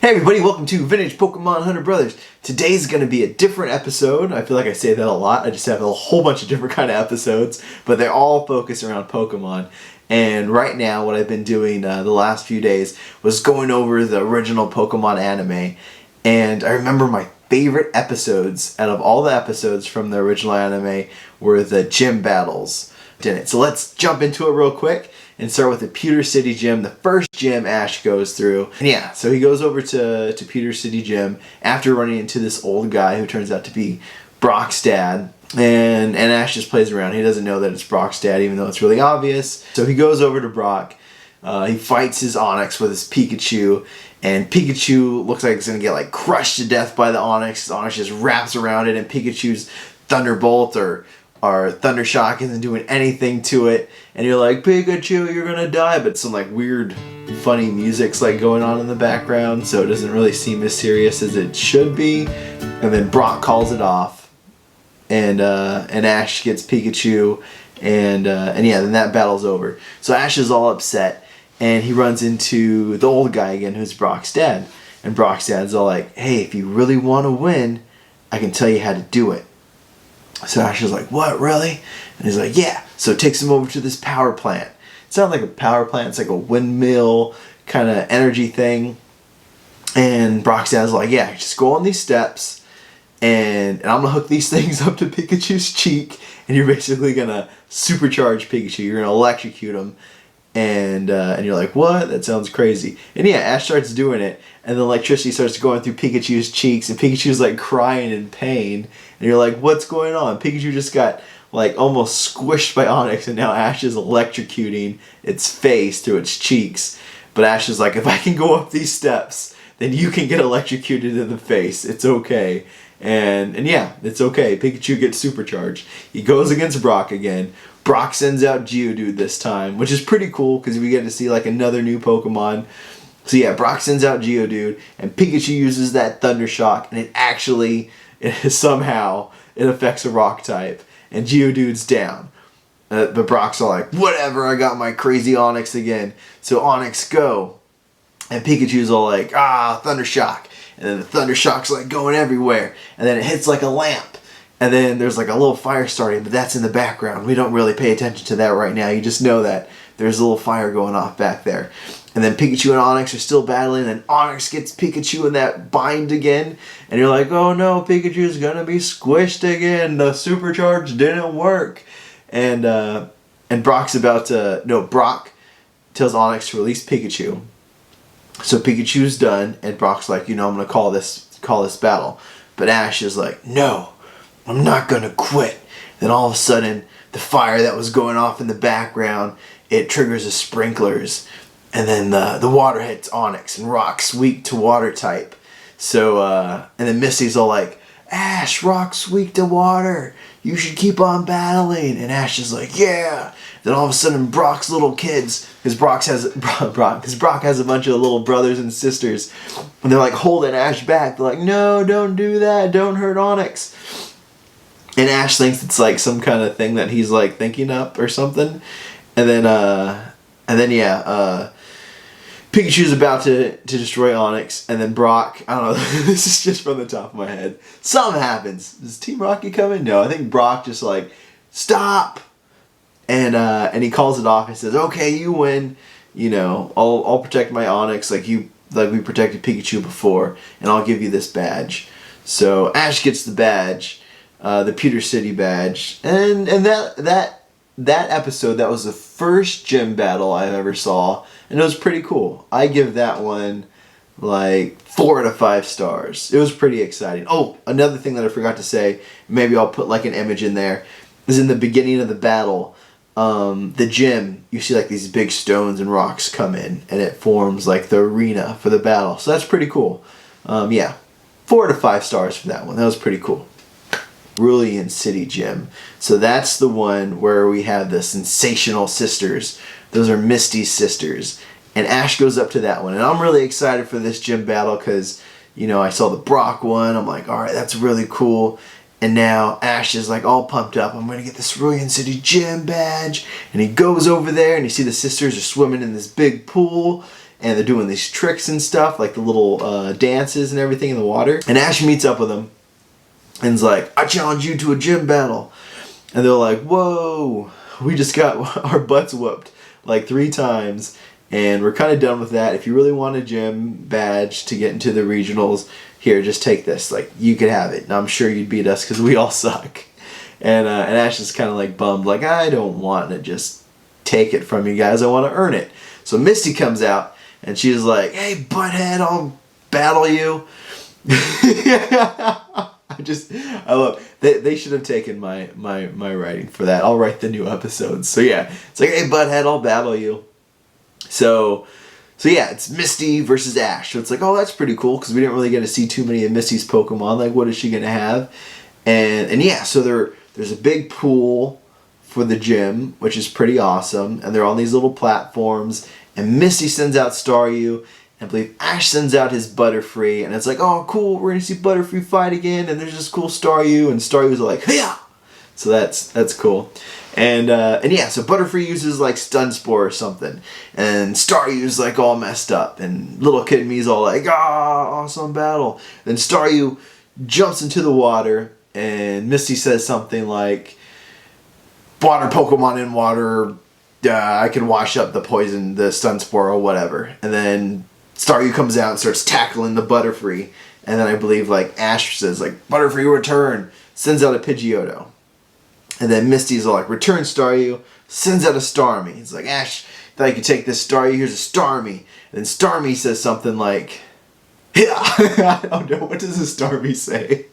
Hey everybody, welcome to Vintage Pokemon Hunter Brothers. Today's going to be a different episode. I feel like I say that a lot. I just have a whole bunch of different kind of episodes, but they're all focused around Pokemon. And right now, what I've been doing the last few days was going over the original Pokemon anime. And I remember my favorite episodes out of all the episodes from the original anime were the gym battles. So let's jump into it real quick and start with the Pewter City Gym, the first gym Ash goes through. And yeah, so he goes over to Pewter City Gym after running into this old guy who turns out to be Brock's dad. And Ash just plays around. He doesn't know that it's Brock's dad, even though it's really obvious. So he goes over to Brock. He fights his Onix with his Pikachu. And Pikachu looks like it's going to get crushed to death by the Onix. Onix just wraps around it, and Pikachu's Thunderbolt or Thunder Shock isn't doing anything to it, and you're like, Pikachu, you're gonna die, but some weird funny music's going on in the background, so it doesn't really seem as serious as it should be. And then Brock calls it off, and Ash gets Pikachu, and yeah, then that battle's over. So Ash is all upset, and he runs into the old guy again, who's Brock's dad, and Brock's dad's all like, hey, if you really want to win, I can tell you how to do it. So Ash is like, what, really? And he's like, yeah. So it takes him over to this power plant. It's not like a power plant. It's like a windmill kind of energy thing. And Brock's dad's like, yeah, just go on these steps. And I'm going to hook these things up to Pikachu's cheek. And you're basically going to supercharge Pikachu. You're going to electrocute him. And you're like, what? That sounds crazy. And yeah, Ash starts doing it. And the electricity starts going through Pikachu's cheeks. And Pikachu's crying in pain. And you're like, what's going on? Pikachu just got almost squished by Onix, and now Ash is electrocuting its face through its cheeks. But Ash is like, if I can go up these steps, then you can get electrocuted in the face. It's okay. And yeah, it's okay. Pikachu gets supercharged. He goes against Brock again. Brock sends out Geodude this time, which is pretty cool because we get to see another new Pokemon. So yeah, Brock sends out Geodude, and Pikachu uses that Thunder Shock, and it actually somehow it affects a rock type, and Geodude's down. But Brock's all like, whatever, I got my crazy Onix again. So Onix, go. And Pikachu's all like, Thunder Shock. And then the Thunder Shock's going everywhere. And then it hits like a lamp. And then there's a little fire starting, but that's in the background. We don't really pay attention to that right now. You just know that there's a little fire going off back there. And then Pikachu and Onix are still battling, and Onix gets Pikachu in that bind again. And you're like, oh no, Pikachu's gonna be squished again. The supercharge didn't work. And Brock's about to... No, Brock tells Onix to release Pikachu. So Pikachu's done, and Brock's like, I'm gonna call this battle. But Ash is like, no, I'm not gonna quit. Then all of a sudden, the fire that was going off in the background, it triggers the sprinklers. And then the water hits Onix, and Rock's weak to water type. So, and then Misty's all like, Ash, Rock's weak to water. You should keep on battling. And Ash is like, yeah. Then all of a sudden, Brock's little kids, because Brock has a bunch of little brothers and sisters, and they're holding Ash back. They're like, no, don't do that. Don't hurt Onix. And Ash thinks it's some kind of thing that he's thinking up or something. And then yeah, Pikachu's about to destroy Onix, and then Brock, I don't know, this is just from the top of my head. Something happens. Does Team Rocket come in? No, I think Brock just stop! And he calls it off and says, okay, you win. I'll protect my Onix like we protected Pikachu before, and I'll give you this badge. So Ash gets the badge, the Pewter City badge, and that episode, that was the first gym battle I ever saw, and it was pretty cool. I give that one 4 out of 5 stars. It was pretty exciting. Oh, another thing that I forgot to say, maybe I'll put an image in there, is in the beginning of the battle, the gym, you see these big stones and rocks come in, and it forms the arena for the battle. So that's pretty cool. Yeah, 4 out of 5 stars for that one. That was pretty cool. Pearland City Gym. So that's the one where we have the sensational sisters. Those are Misty's sisters. And Ash goes up to that one. And I'm really excited for this gym battle because, I saw the Brock one. I'm like, alright, that's really cool. And now Ash is all pumped up. I'm going to get this Pearland City Gym badge. And he goes over there and you see the sisters are swimming in this big pool. and they're doing these tricks and stuff, like the little dances and everything in the water. And Ash meets up with them and is like, I challenge you to a gym battle. And they're like, whoa, we just got our butts whooped like 3 times. And we're kind of done with that. If you really want a gym badge to get into the regionals, here, just take this. Like, you could have it. And I'm sure you'd beat us because we all suck. And Ash is kind of like bummed, like, I don't want to just take it from you guys. I want to earn it. So Misty comes out and she's like, hey, butthead, I'll battle you. I love, they should have taken my writing for that. I'll write the new episodes. So yeah, it's like, hey, butthead, I'll battle you. So yeah, it's Misty versus Ash. So it's like, oh, that's pretty cool because we didn't really get to see too many of Misty's Pokemon. Like, what is she gonna have? And yeah, so there's a big pool for the gym, which is pretty awesome. And they're on these little platforms. And Misty sends out Staryu. And I believe Ash sends out his Butterfree. And it's like, oh, cool, we're gonna see Butterfree fight again. And there's this cool Staryu. And Staryu's like, yeah. So that's cool. And yeah, so Butterfree uses like Stun Spore or something, and Staryu's like all messed up, and little kid me's all like, awesome battle. Then Staryu jumps into the water, and Misty says something like, water Pokemon in water, I can wash up the poison, the Stun Spore or whatever. And then Staryu comes out and starts tackling the Butterfree, and then I believe like Ash says like, Butterfree return, sends out a Pidgeotto. And then Misty's all like, return Staryu, sends out a Starmie. He's like, Ash, thought you could take this Staryu, here's a Starmie. And then Starmie says something like, yeah, I don't know, what does a Starmie say?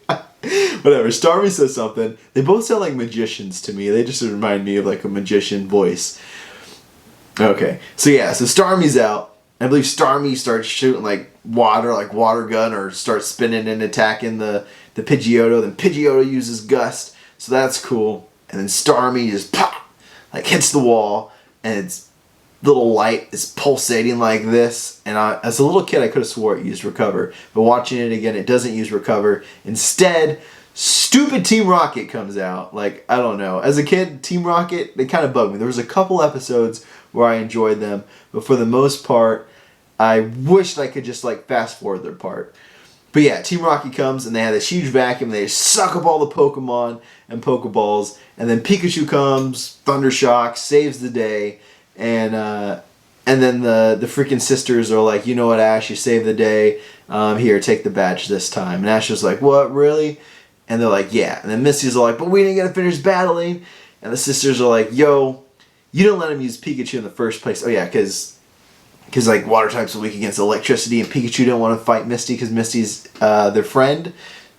Whatever, Starmie says something. They both sound like magicians to me. They just remind me of like a magician voice. Okay, so yeah, so Starmie's out. I believe Starmie starts shooting like water gun, or starts spinning and attacking the Pidgeotto. Then Pidgeotto uses Gust, so that's cool. And then Starmie just pop, like hits the wall, and its little light is pulsating like this. And as a little kid, I could have swore it used Recover, but watching it again, it doesn't use Recover. Instead, stupid Team Rocket comes out. Like, I don't know. As a kid, Team Rocket, they kind of bugged me. There was a couple episodes where I enjoyed them, but for the most part, I wished I could just like fast forward their part. But yeah, Team Rocket comes and they have this huge vacuum. They suck up all the Pokemon and Pokeballs, and then Pikachu comes, Thundershock, saves the day, and then the freaking sisters are like, you know what, Ash, you saved the day. Here, take the badge this time. And Ash is like, what, really? And they're like, yeah. And then Misty's like, but we didn't get to finish battling. And the sisters are like, yo, you don't let him use Pikachu in the first place. Oh yeah, because like water types are weak against electricity, and Pikachu didn't want to fight Misty because Misty's their friend,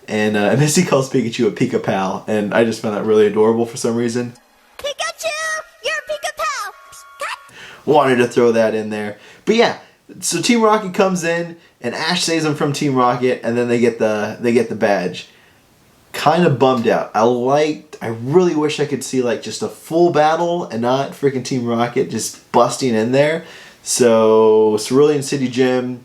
and Misty calls Pikachu a Pika Pal, and I just found that really adorable for some reason. Pikachu, you're a Pika Pal. Wanted to throw that in there, but yeah. So Team Rocket comes in, and Ash saves them from Team Rocket, and then they get the badge. Kind of bummed out. I really wish I could see like just a full battle and not freaking Team Rocket just busting in there. So Cerulean City Gym,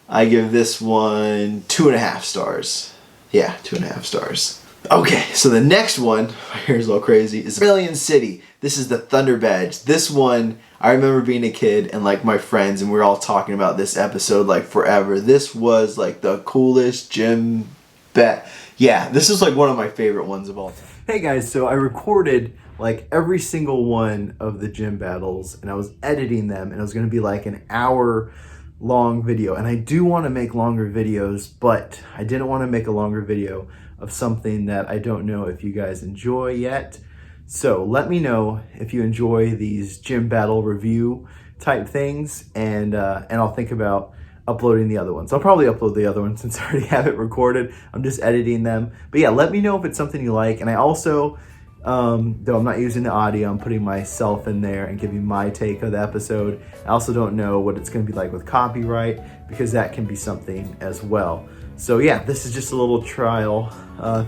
I give this one 2.5 stars. Yeah, 2.5 stars. Okay, so the next one, my hair's all crazy, is Pearland City. This is the Thunder Badge. This one, I remember being a kid and like my friends, and we were all talking about this episode like forever. This was like the coolest gym badge. Yeah, this is like one of my favorite ones of all time. Hey guys, so I recorded like every single one of the gym battles, and I was editing them, and it was going to be like an hour long video. And I do want to make longer videos, but I didn't want to make a longer video of something that I don't know if you guys enjoy yet. So let me know if you enjoy these gym battle review type things, and I'll think about uploading the other ones. I'll probably upload the other ones since I already have it recorded. I'm just editing them. But yeah, let me know if it's something you like. And I also, though I'm not using the audio, I'm putting myself in there and giving my take of the episode. I also don't know what it's going to be like with copyright, because that can be something as well. So yeah, this is just a little trial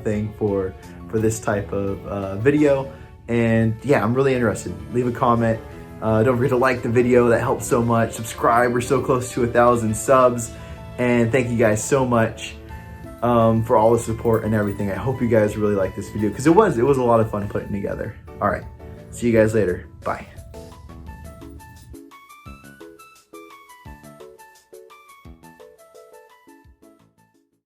thing for this type of video. And yeah, I'm really interested. Leave a comment. Don't forget to like the video, that helps so much. Subscribe, we're so close to 1,000 subs. And thank you guys so much for all the support and everything. I hope you guys really like this video, because it was a lot of fun putting together. All right, see you guys later. Bye.